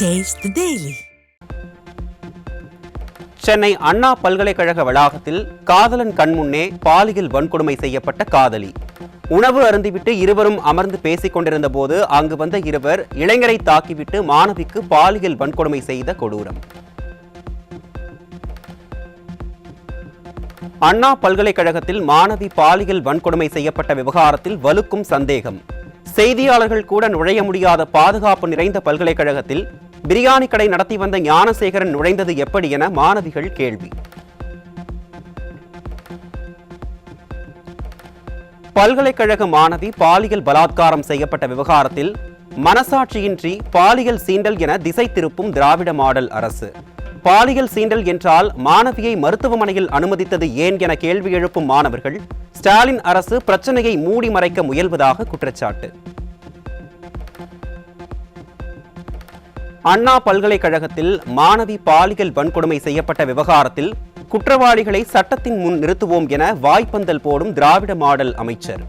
Taste the Daily. Chennai அண்ணா பல்கலைக்கழக வளாகத்தில் காதலன் கண்முன்னே பாலியல் வன்கொடுமை செய்யப்பட்ட காதலி. உணவு அருந்திவிட்டு இருவரும் அமர்ந்து பேசிக் கொண்டிருந்த போது அங்கு வந்த இருவர் இளைஞரை தாக்கிவிட்டு மாணவிக்கு பாலியல் வன்கொடுமை செய்த கொடூரம். அண்ணா பல்கலைக்கழகத்தில் மாணவி பாலியல் வன்கொடுமை செய்யப்பட்ட விவகாரத்தில் வலுக்கும் சந்தேகம். செய்தியாளர்கள் கூட நுழைய முடியாத பாதுகாப்பு நிறைந்த பல்கலைக்கழகத்தில் பிரியாணி கடை நடத்தி வந்த ஞானசேகரன் நுழைந்தது எப்படி என மாணவிகள் கேள்வி. பல்கலைக்கழக மாணவி பாலியல் பலாத்காரம் செய்யப்பட்ட விவகாரத்தில் மனசாட்சியின்றி பாலியல் சீண்டல் என திசை திருப்பும் திராவிட மாடல் அரசு. பாலியல் சீண்டல் என்றால் மாணவியை மருத்துவமனையில் அனுமதித்தது ஏன் என கேள்வி எழுப்பும் மாணவர்கள் ஸ்டாலின் அரசு பிரச்சனையை மூடி மறைக்க முயல்வதாக குற்றச்சாட்டு. அண்ணா பல்கலைக்கழகத்தில் மாணவி பாலியல் வன்கொடுமை செய்யப்பட்ட விவகாரத்தில் குற்றவாளிகளை சட்டத்தின் முன் நிறுத்துவோம் என வாய்ப்பந்தல் போடும் திராவிட மாடல் அமைச்சர்.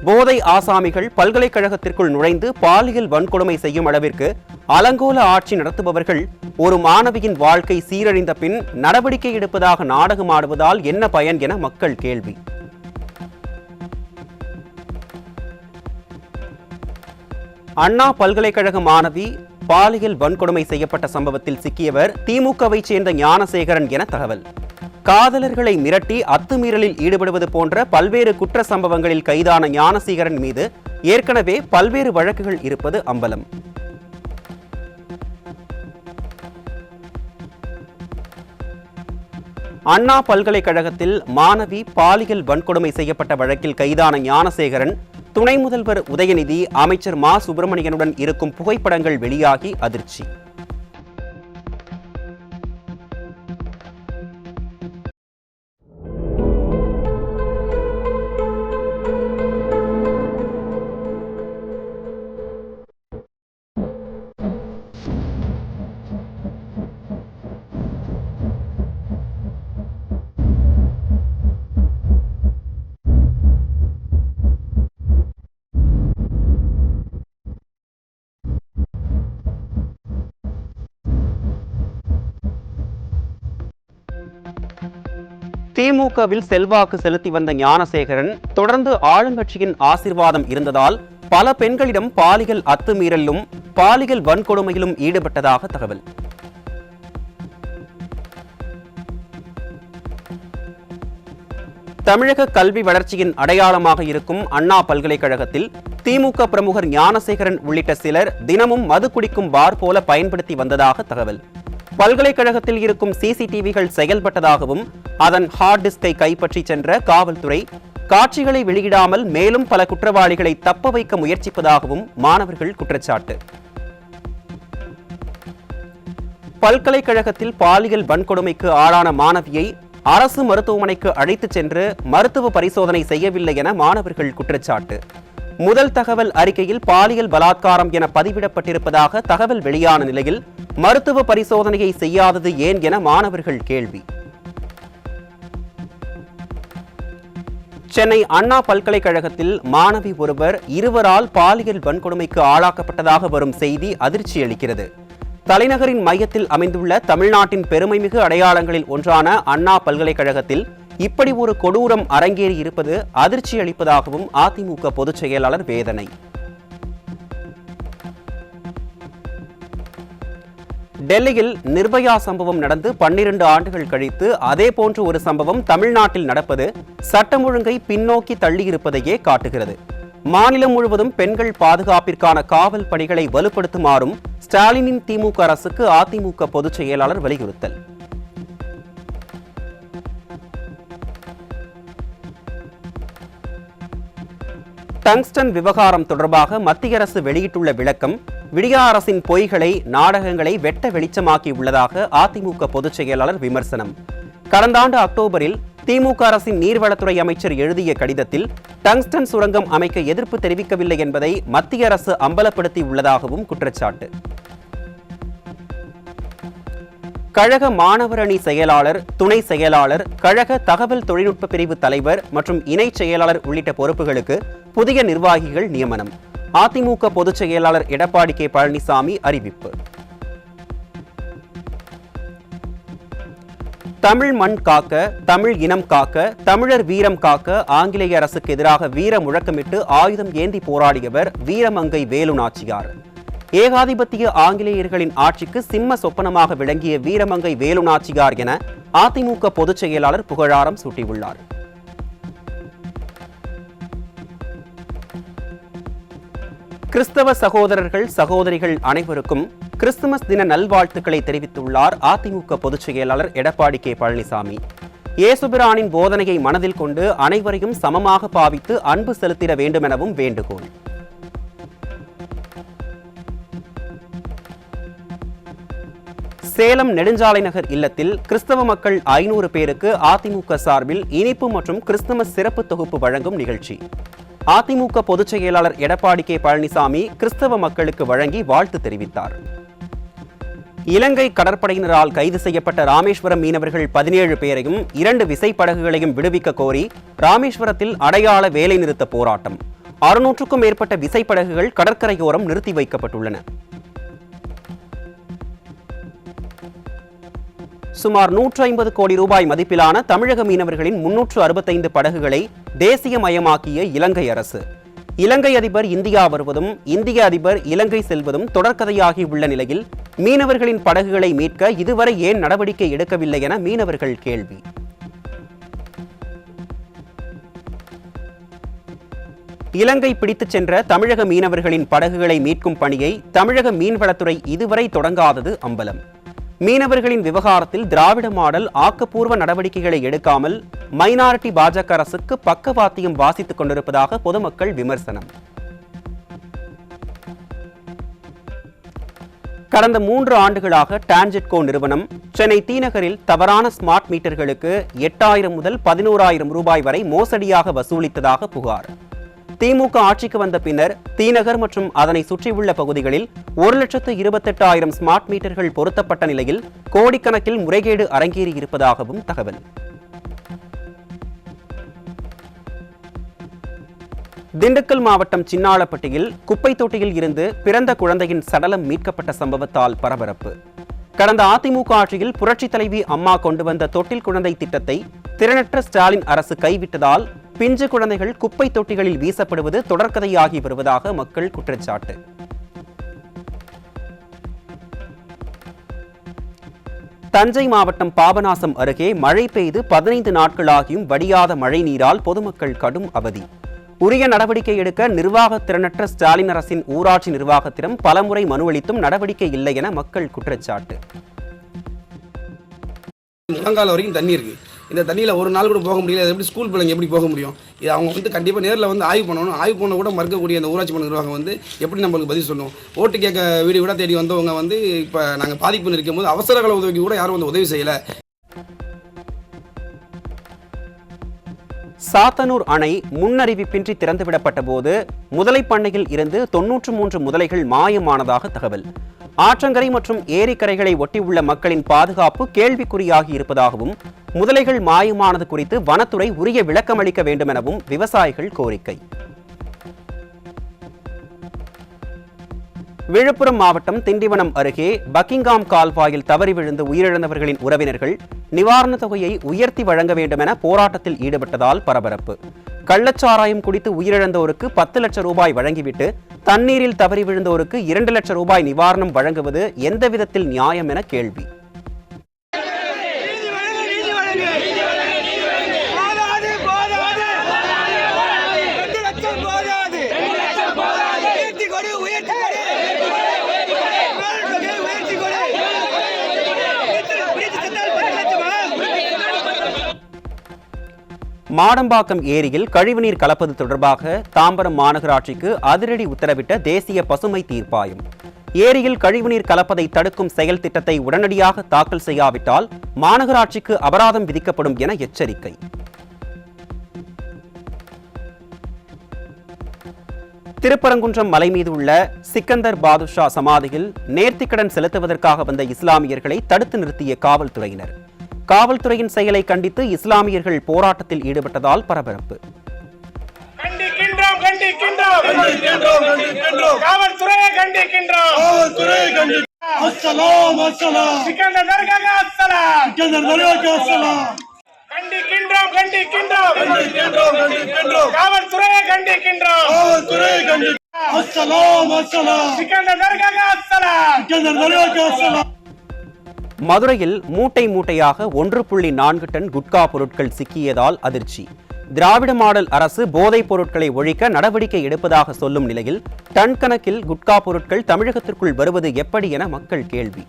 போதை ஆசாமிகள் பல்கலைக்கழகத்திற்குள் நுழைந்து பாலியல் வன்கொடுமை செய்யும் அளவிற்கு அலங்கோல ஆட்சி நடத்துபவர்கள் ஒரு மாணவியின் வாழ்க்கை சீரழிந்த பின் நடவடிக்கை எடுப்பதாக நாடகமாடுவதால் என்ன பயன் என மக்கள் கேள்வி. அண்ணா பல்கலைக்கழக மாணவி பாலியல் வன்கொடுமை செய்யப்பட்ட சம்பவத்தில் சிக்கியவர் திமுகவை சேர்ந்த ஞானசேகரன் என தகவல். காதலர்களை மிரட்டி அத்துமீறலில் ஈடுபடுவது போன்ற பல்வேறு குற்ற சம்பவங்களில் கைதான ஞானசேகரன் மீது ஏற்கனவே பல்வேறு வழக்குகள் இருப்பது அம்பலம். அண்ணா பல்கலைக்கழகத்தில் மாணவி பாலியல் வன்கொடுமை செய்யப்பட்ட வழக்கில் கைதான ஞானசேகரன் துணை முதல்வர் உதயநிதி, அமைச்சர் மா சுப்பிரமணியனுடன் இருக்கும் புகைப்படங்கள் வெளியாகி அதிர்ச்சி. திமுகவில் செல்வாக்கு செலுத்தி வந்த ஞானசேகரன் தொடர்ந்து ஆளுங்கட்சியின் ஆசீர்வாதம் இருந்ததால் பல பெண்களிடம் பாலியல் அத்துமீறலிலும் பாலியல் வன்கொடுமையிலும் ஈடுபட்டதாக தகவல். தமிழக கல்வி வளர்ச்சியின் அடையாளமாக இருக்கும் அண்ணா பல்கலைக்கழகத்தில் திமுக பிரமுகர் ஞானசேகரன் உள்ளிட்ட சிலர் தினமும் மது குடிக்கும் பார் போல பயன்படுத்தி வந்ததாக தகவல். பல்கலைக்கழகத்தில் இருக்கும் சிசிடிவிகள் செயல்பட்டதாகவும் அதன் ஹார்ட் டிஸ்கை கைப்பற்றி சென்ற காவல்துறை காட்சிகளை வெளியிடாமல் மேலும் பல குற்றவாளிகளை தப்ப வைக்க முயற்சிப்பதாகவும் மாணவர்கள் குற்றச்சாட்டு. பல்கலைக்கழகத்தில் பாலியல் வன்கொடுமைக்கு ஆளான மாணவியை அரசு மருத்துவமனைக்கு அழைத்துச் சென்று மருத்துவ பரிசோதனை செய்யவில்லை என மாணவர்கள் குற்றச்சாட்டு. முதல் தகவல் அறிக்கையில் பாலியல் பலாத்காரம் என பதிவிடப்பட்டிருப்பதாக தகவல் வெளியான நிலையில் மருத்துவ பரிசோதனையை செய்யாதது ஏன் என மாணவர்கள் கேள்வி. சென்னை அண்ணா பல்கலைக்கழகத்தில் மாணவி ஒருவர் இருவரால் பாலியல் வன்கொடுமைக்கு ஆளாக்கப்பட்டதாக வரும் செய்தி அதிர்ச்சி அளிக்கிறது. தலைநகரின் மையத்தில் அமைந்துள்ள தமிழ்நாட்டின் பெருமைமிகு அடையாளங்களில் ஒன்றான அண்ணா பல்கலைக்கழகத்தில் இப்படி ஒரு கொடூரம் அரங்கேறி இருப்பது அதிர்ச்சி அளிப்பதாகவும் அதிமுக பொதுச் செயலாளர் வேதனை. டெல்லியில் நிர்பயா சம்பவம் நடந்து 12 ஆண்டுகள் கழித்து அதேபோன்று ஒரு சம்பவம் தமிழ்நாட்டில் நடப்பது சட்டம் ஒழுங்கை பின்னோக்கி தள்ளியிருப்பதையே காட்டுகிறது. மாநிலம் முழுவதும் பெண்கள் பாதுகாப்பிற்கான காவல் பணிகளை வலுப்படுத்துமாறும் ஸ்டாலினின் திமுக அரசுக்கு அதிமுக பொதுச் செயலாளர் வலியுறுத்தல். டங்ஸ்டன் விவகாரம் தொடர்பாக மத்திய அரசு வெளியிட்டுள்ள விளக்கம் விடியா அரசின் பொய்களை, நாடகங்களை வெட்ட வெளிச்சமாக்கி உள்ளதாக அதிமுக பொதுச் செயலாளர் விமர்சனம். கடந்த ஆண்டு அக்டோபரில் திமுக அரசின் நீர்வளத்துறை அமைச்சர் எழுதிய கடிதத்தில் டங்ஸ்டன் சுரங்கம் அமைக்க எதிர்ப்பு தெரிவிக்கவில்லை என்பதை மத்திய அரசு அம்பலப்படுத்தி உள்ளதாகவும் குற்றச்சாட்டு. கழக மாணவர் அணி செயலாளர், துணை செயலாளர், கழக தகவல் தொழில்நுட்ப பிரிவு தலைவர் மற்றும் இணை செயலாளர் உள்ளிட்ட பொறுப்புகளுக்கு புதிய நிர்வாகிகள் நியமனம். அதிமுக பொதுச் செயலாளர் எடப்பாடி கே பழனிசாமி அறிவிப்பு. தமிழ் மண் காக்க, தமிழ் இனம் காக்க, தமிழர் வீரம் காக்க ஆங்கிலேய அரசுக்கு எதிராக வீர முழக்கமிட்டு ஆயுதம் ஏந்தி போராடியவர் வீரமங்கை வேலு நாச்சியார். ஏகாதிபத்திய ஆங்கிலேயர்களின் ஆட்சிக்கு சிம்ம சொப்பனமாக விளங்கிய வீரமங்கை வேலு நாச்சியார் என அதிமுக பொதுச் செயலாளர் புகழாரம் சூட்டியுள்ளார். கிறிஸ்தவ சகோதரர்கள் சகோதரிகள் அனைவருக்கும் கிறிஸ்துமஸ் தின நல்வாழ்த்துக்களை தெரிவித்துள்ளார் அதிமுக பொதுச் செயலாளர் எடப்பாடி கே பழனிசாமி. இயேசுபிரானின் போதனையை மனதில் கொண்டு அனைவரையும் சமமாக பாவித்து அன்பு செலுத்திட வேண்டும் எனவும் வேண்டுகோள். சேலம் நெடுஞ்சாலை நகர் இல்லத்தில் கிறிஸ்தவ மக்கள் 500 பேருக்கு அதிமுக சார்பில் இனிப்பு மற்றும் கிறிஸ்துமஸ் சிறப்பு தொகுப்பு வழங்கும் நிகழ்ச்சி. அதிமுக பொதுச் செயலாளர் எடப்பாடி கே பழனிசாமி கிறிஸ்தவ மக்களுக்கு வழங்கி வாழ்த்து தெரிவித்தார். இலங்கை கடற்படையினரால் கைது செய்யப்பட்ட ராமேஸ்வரம் மீனவர்கள் 17 பேரையும் 2 விசைப்படகுகளையும் விடுவிக்க கோரி ராமேஸ்வரத்தில் அடையாள வேலைநிறுத்த போராட்டம். 600க்கும் மேற்பட்ட விசைப்படகுகள் கடற்கரையோரம் நிறுத்தி வைக்கப்பட்டுள்ளன. சுமார் 150 கோடி ரூபாய் மதிப்பிலான தமிழக மீனவர்களின் 365 படகுகளை தேசியமயமாக்கிய இலங்கை அரசு. இலங்கை அதிபர் இந்தியா வருவதும் இந்திய அதிபர் இலங்கை செல்வதும் தொடர்கதையாகி உள்ள நிலையில் மீனவர்களின் படகுகளை மீட்க இதுவரை ஏன் நடவடிக்கை எடுக்கவில்லை என மீனவர்கள் கேள்வி. இலங்கை பிடித்துச் சென்ற தமிழக மீனவர்களின் படகுகளை மீட்கும் பணியை தமிழக மீன்வளத்துறை இதுவரை தொடங்காதது அம்பலம். மீனவர்களின் விவகாரத்தில் திராவிட மாடல் ஆக்கப்பூர்வ நடவடிக்கைகளை எடுக்காமல் மைனாரிட்டி பாஜக அரசுக்கு பக்கவாத்தியம் வாசித்துக் கொண்டிருப்பதாக பொதுமக்கள் விமர்சனம். கடந்த 3 ஆண்டுகளாக டான்ஜெட்கோ நிறுவனம் சென்னை தீநகரில் தவறான ஸ்மார்ட் மீட்டர்களுக்கு 8000 முதல் 11000 ரூபாய் வரை மோசடியாக வசூலித்ததாக புகார். திமுக ஆட்சிக்கு வந்த பின்னர் தீநகர் மற்றும் அதனை சுற்றியுள்ள பகுதிகளில் 1,28,000 ஸ்மார்ட் மீட்டர்கள் பொருத்தப்பட்ட நிலையில் கோடிக்கணக்கில் முறைகேடு அரங்கேறியிருப்பதாகவும் தகவல். திண்டுக்கல் மாவட்டம் சின்னாளப்பட்டியில் குப்பை தொட்டியில் இருந்து பிறந்த குழந்தையின் சடலம் மீட்கப்பட்ட சம்பவத்தால் பரபரப்பு. கடந்த அதிமுக ஆட்சியில் புரட்சித் தலைவி அம்மா கொண்டு வந்த தொட்டில் குழந்தை திட்டத்தை திறனற்ற ஸ்டாலின் அரசு கைவிட்டதால் பிஞ்சு குழந்தைகள் குப்பை தொட்டிகளில் வீசப்படுவது தொடர்கதையாகி வருவதாக மக்கள் குற்றச்சாட்டு. தஞ்சை மாவட்டம் பாபநாசம் அருகே மழை பெய்து 15 நாட்களாகியும் வடியாத மழை நீரால் பொதுமக்கள் கடும் அவதி. உரிய நடவடிக்கை எடுக்க நிர்வாக திறனற்ற ஸ்டாலின் அரசின் ஊராட்சி நிர்வாகத்திடம் பலமுறை மனு அளித்தும் நடவடிக்கை இல்லை என மக்கள் குற்றச்சாட்டு. முழங்கால வரைக்கும் தண்ணி இருக்கு. இந்த தண்ணியில் ஒரு நாள் கூட போக முடியல. அது எப்படி ஸ்கூல் பிள்ளைங்க எப்படி போக முடியும்? இது அவங்க கண்டிப்பாக நேரில் ஆய்வு பண்ணணும். ஆய்வு பண்ண கூட மறுக்கக்கூடிய அந்த ஊராட்சி மன்ற நிர்வாகம் எப்படி நம்மளுக்கு பதில் சொல்லணும்? ஓட்டு கேட்க வீடு விட தேடி வந்தவங்க இப்போ நாங்கள் பாதிப்புன்னு இருக்கும்போது அவசர கால உதவிக்கு கூட யாரும் உதவி செய்யலை. சாத்தனூர் அணை முன்னறிவிப்பின்றி திறந்துவிடப்பட்ட போது முதலை பண்ணையில் இருந்து 93 முதலைகள் மாயமானதாக தகவல். ஆற்றங்கரை மற்றும் ஏரிக்கரைகளை ஒட்டியுள்ள மக்களின் பாதுகாப்பு கேள்விக்குறியாகி இருப்பதாகவும் முதலைகள் மாயமானது குறித்து வனத்துறை உரிய விளக்கமளிக்க வேண்டும் எனவும் விவசாயிகள் கோரிக்கை. விழுப்புரம் மாவட்டம் திண்டிவனம் அருகே பக்கிங்காம் கால்வாயில் தவறி விழுந்து உயிரிழந்தவர்களின் உறவினர்கள் நிவாரணத் தொகையை உயர்த்தி வழங்க வேண்டும் என போராட்டத்தில் ஈடுபட்டதால் பரபரப்பு. கள்ளச்சாராயம் குடித்து உயிரிழந்தோருக்கு 10 லட்சம் ரூபாய் வழங்கிவிட்டு தண்ணீரில் தவறி விழுந்தோருக்கு 2 லட்சம் ரூபாய் நிவாரணம் வழங்குவது எந்த விதத்தில் நியாயம் என கேள்வி. மாடம்பாக்கம் ஏரியில் கழிவுநீர் கலப்பது தொடர்பாக தாம்பரம் மாநகராட்சிக்கு அதிரடி உத்தரவிட்ட தேசிய பசுமை தீர்ப்பாயம். ஏரியில் கழிவுநீர் கலப்பதை தடுக்கும் செயல் திட்டத்தை உடனடியாக தாக்கல் செய்யாவிட்டால் மாநகராட்சிக்கு அபராதம் விதிக்கப்படும் என எச்சரிக்கை. திருப்பரங்குன்றம் மலை மீது உள்ள சிக்கந்தர் பாதுஷா சமாதியில் நேர்த்திக்கடன் செலுத்துவதற்காக வந்த இஸ்லாமியர்களை தடுத்து நிறுத்திய காவல்துறையினர். காவல்துறையின் செயலை கண்டித்து இஸ்லாமியர்கள் போராட்டத்தில் ஈடுபட்டதால் பரபரப்பு. காவல்துறையை கண்டிக்கின்றோம். கண்டிக்கின்றோம் கண்டிக்கின்றோம் காவல்துறையை கண்டிக்கின்றோம். சிக்கந்தர் தர்காக்கு அஸ்ஸலாம். மதுரையில் மூட்டை மூட்டையாக 1.4 டன் குட்கா பொருட்கள் சிக்கியதால் அதிர்ச்சி. திராவிட மாடல் அரசு போதைப் பொருட்களை ஒழிக்க நடவடிக்கை எடுப்பதாக சொல்லும் நிலையில் டன் கணக்கில் குட்கா பொருட்கள் தமிழகத்திற்குள் வருவது எப்படி என மக்கள் கேள்வி.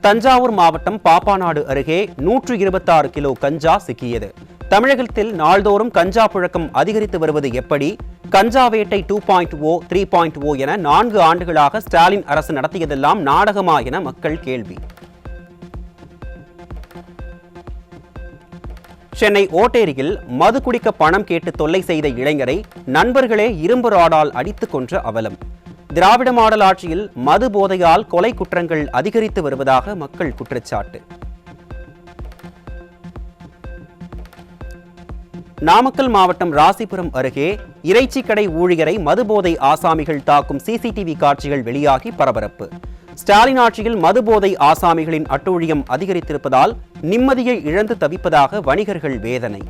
தஞ்சாவூர் மாவட்டம் பாப்பாநாடு அருகே 126 கிலோ கஞ்சா சிக்கியது. தமிழகத்தில் நாள்தோறும் கஞ்சா புழக்கம் அதிகரித்து வருவது எப்படி? கஞ்சா வேட்டை 2.0, 3.0 என 4 ஆண்டுகளாக ஸ்டாலின் அரசு நடத்தியதெல்லாம் நாடகமா என மக்கள் கேள்வி. சென்னை ஓட்டேரியில் மது குடிக்க பணம் கேட்டு தொல்லை செய்த இளைஞரை நண்பர்களே இரும்பு ராடால் அடித்துக் கொன்ற அவலம். திராவிட மாடல் ஆட்சியில் மது போதையால் கொலை குற்றங்கள் அதிகரித்து வருவதாக மக்கள் குற்றச்சாட்டு. நாமக்கல் மாவட்டம் ராசிபுரம் அருகே இறைச்சி கடை ஊழியரை மதுபோதை ஆசாமிகள் தாக்கும் சிசிடிவி காட்சிகள் வெளியாகி பரபரப்பு. ஸ்டாலின் ஆட்சியில் மதுபோதை ஆசாமிகளின் அட்டூழியம் அதிகரித்திருப்பதால் நிம்மதியை இழந்து தவிப்பதாக வணிகர்கள் வேதனை.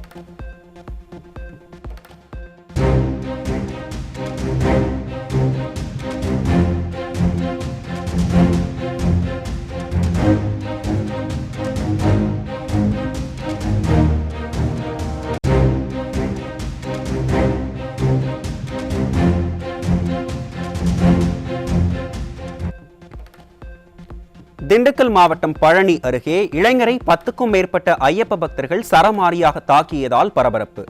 திண்டுக்கல் மாவட்டம் பழனி அருகே இளைஞரை 10க்கும் மேற்பட்ட ஐயப்ப பக்தர்கள் சரமாரியாக தாக்கியதால் பரபரப்பு.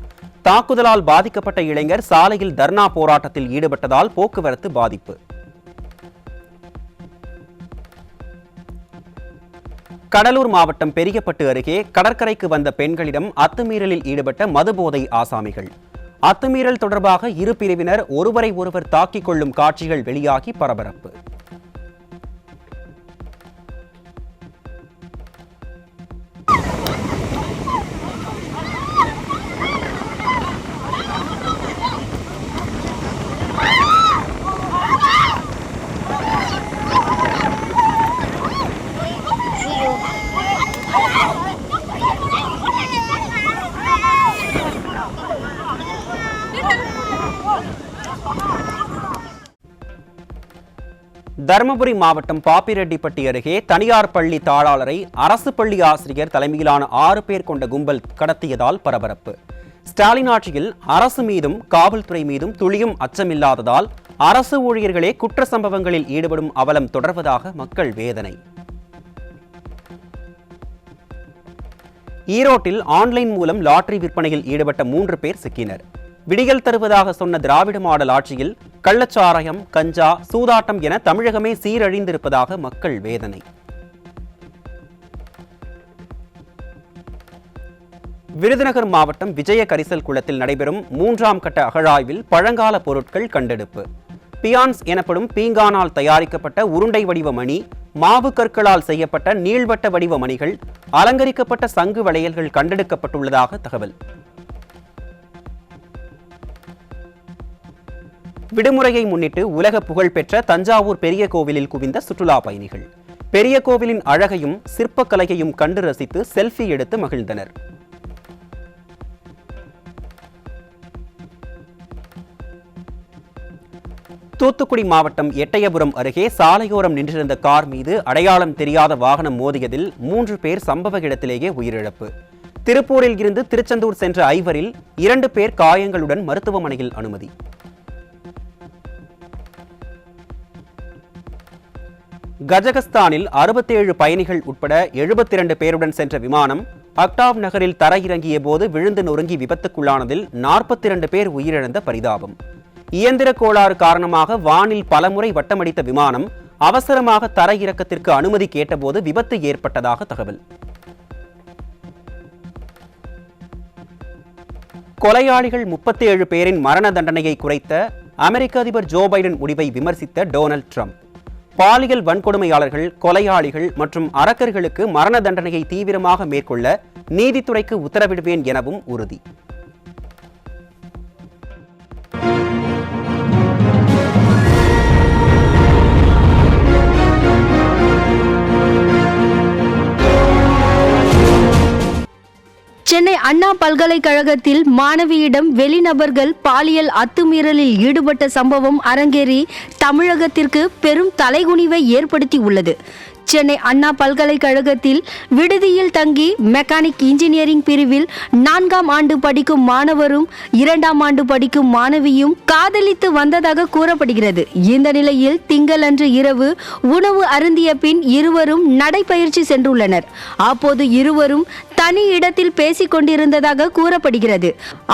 தாக்குதலால் பாதிக்கப்பட்ட இளைஞர் சாலையில் தர்ணா போராட்டத்தில் ஈடுபட்டதால் போக்குவரத்து பாதிப்பு. கடலூர் மாவட்டம் பெரியப்பட்டு அருகே கடற்கரைக்கு வந்த பெண்களிடம் அத்துமீறலில் ஈடுபட்ட மதுபோதை ஆசாமிகள். அத்துமீறல் தொடர்பாக இரு பிரிவினர் ஒருவரை ஒருவர் தாக்கிக் கொள்ளும் காட்சிகள் வெளியாகி பரபரப்பு. தருமபுரி மாவட்டம் பாப்பிரெட்டிப்பட்டி அருகே தனியார் பள்ளி தாளாளரை அரசு பள்ளி ஆசிரியர் தலைமையிலான 6 பேர் கொண்ட கும்பல் கடத்தியதால் பரபரப்பு. ஸ்டாலின் ஆட்சியில் அரசு மீதும் காவல்துறை மீதும் துளியும் அச்சமில்லாததால் அரசு ஊழியர்களே குற்ற சம்பவங்களில் ஈடுபடும் அவலம் தொடர்வதாக மக்கள் வேதனை. ஈரோட்டில் ஆன்லைன் மூலம் லாட்டரி விற்பனையில் ஈடுபட்ட 3 பேர் சிக்கினர். விடியல் தருவதாக சொன்ன திராவிட மாடல் ஆட்சியில் கள்ளச்சாராயம், கஞ்சா, சூதாட்டம் என தமிழகமே சீரழிந்திருப்பதாக மக்கள் வேதனை. விருதுநகர் மாவட்டம் விஜய கரிசல் குளத்தில் நடைபெறும் 3ஆம் கட்ட அகழாய்வில் பழங்கால பொருட்கள் கண்டெடுப்பு. பியான்ஸ் எனப்படும் பீங்கானால் தயாரிக்கப்பட்ட உருண்டை வடிவ மணி, மாவு கற்களால் செய்யப்பட்ட நீள்வட்ட வடிவ மணிகள், அலங்கரிக்கப்பட்ட சங்கு வளையல்கள் கண்டெடுக்கப்பட்டுள்ளதாக தகவல். விடுமுறையை முன்னிட்டு உலக புகழ்பெற்ற தஞ்சாவூர் பெரிய கோவிலில் குவிந்த சுற்றுலா பயணிகள் பெரிய கோவிலின் அழகையும் சிற்பக்கலையையும் கண்டு ரசித்து செல்ஃபி எடுத்து மகிழ்ந்தனர். தூத்துக்குடி மாவட்டம் எட்டயபுரம் அருகே சாலையோரம் நின்றிருந்த கார் மீது அடையாளம் தெரியாத வாகனம் மோதியதில் 3 பேர் சம்பவ இடத்திலேயே உயிரிழப்பு. திருப்பூரில் இருந்து திருச்செந்தூர் சென்ற ஐவரில் 2 பேர் காயங்களுடன் மருத்துவமனையில் அனுமதி. கஜகஸ்தானில் 67 பயணிகள் உட்பட 72 பேருடன் சென்ற விமானம் அக்டாவ் நகரில் தரையிறங்கிய போது விழுந்து நொறுங்கி விபத்துக்குள்ளானதில் 42 பேர் உயிரிழந்த பரிதாபம். இயந்திர கோளாறு காரணமாக வானில் பலமுறை வட்டமடித்த விமானம் அவசரமாக தரையிறக்கத்திற்கு அனுமதி கேட்டபோது விபத்து ஏற்பட்டதாக தகவல். கொலையாளிகள் 37 பேரின் மரண தண்டனையை குறைத்த அமெரிக்க அதிபர் ஜோ பைடன் முடிவை விமர்சித்த டொனால்ட் ட்ரம்ப், பாலியல் வன்கொடுமையாளர்கள், கொலையாளிகள் மற்றும் அரக்கர்களுக்கு மரண தண்டனையை தீவிரமாக மேற்கொள்ள நீதித்துறைக்கு உத்தரவிடுவேன் எனவும் உறுதி. சென்னை அண்ணா பல்கலைக்கழகத்தில் மாணவியிடம் வெளிநபர்கள் பாலியல் அத்துமீறலில் ஈடுபட்ட சம்பவம் அரங்கேறி தமிழகத்திற்கு பெரும் தலைகுனிவை ஏற்படுத்தி உள்ளது. சென்னை அண்ணா பல்கலைக்கழகத்தில் விடுதியில் தங்கி மெக்கானிக் இன்ஜினியரிங் பிரிவில் 4ஆம் ஆண்டு படிக்கும் மாணவரும் 2ஆம் ஆண்டு படிக்கும் மாணவியும் காதலித்து வந்ததாக கூறப்படுகிறது. இந்த நிலையில் திங்களன்று இரவு உணவு அருந்திய பின் இருவரும் நடைபயிற்சி சென்றுள்ளனர். அப்போது இருவரும் தனி இடத்தில் பேசிக் கொண்டிருந்ததாக கூறப்படுகிறது.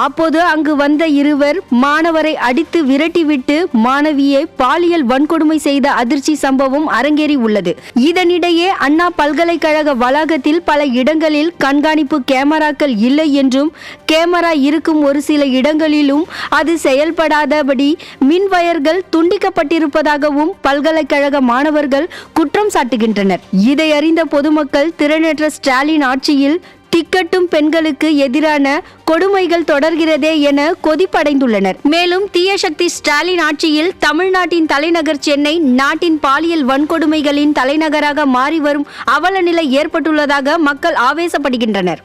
அப்போது அங்கு வந்த இருவர் மாணவரை அடித்து விரட்டிவிட்டு மாணவியை பாலியல் வன்கொடுமை செய்த அதிர்ச்சி சம்பவம் அரங்கேறி உள்ளது. இதனிடையே அண்ணா பல்கலைக்கழக வளாகத்தில் பல இடங்களில் கண்காணிப்பு கேமராக்கள் இல்லை என்றும் கேமரா இருக்கும் ஒரு சில இடங்களிலும் அது செயல்படாதபடி மின் வயர்கள் துண்டிக்கப்பட்டிருப்பதாகவும் பல்கலைக்கழக மாணவர்கள் குற்றம் சாட்டுகின்றனர். இதை அறிந்த பொதுமக்கள் திறனற்ற ஸ்டாலின் ஆட்சியில் திக்கட்டும் பெண்களுக்கு எதிரான கொடுமைகள் தொடர்கிறதே என கொதிப்படைந்துள்ளனர். மேலும் தீய சக்தி ஸ்டாலின் ஆட்சியில் தமிழ்நாட்டின் தலைநகர் சென்னை நாட்டின் பாலியல் வன்கொடுமைகளின் தலைநகராக மாறி வரும் அவல நிலை ஏற்பட்டுள்ளதாக மக்கள் ஆவேசப்படுகின்றனர்.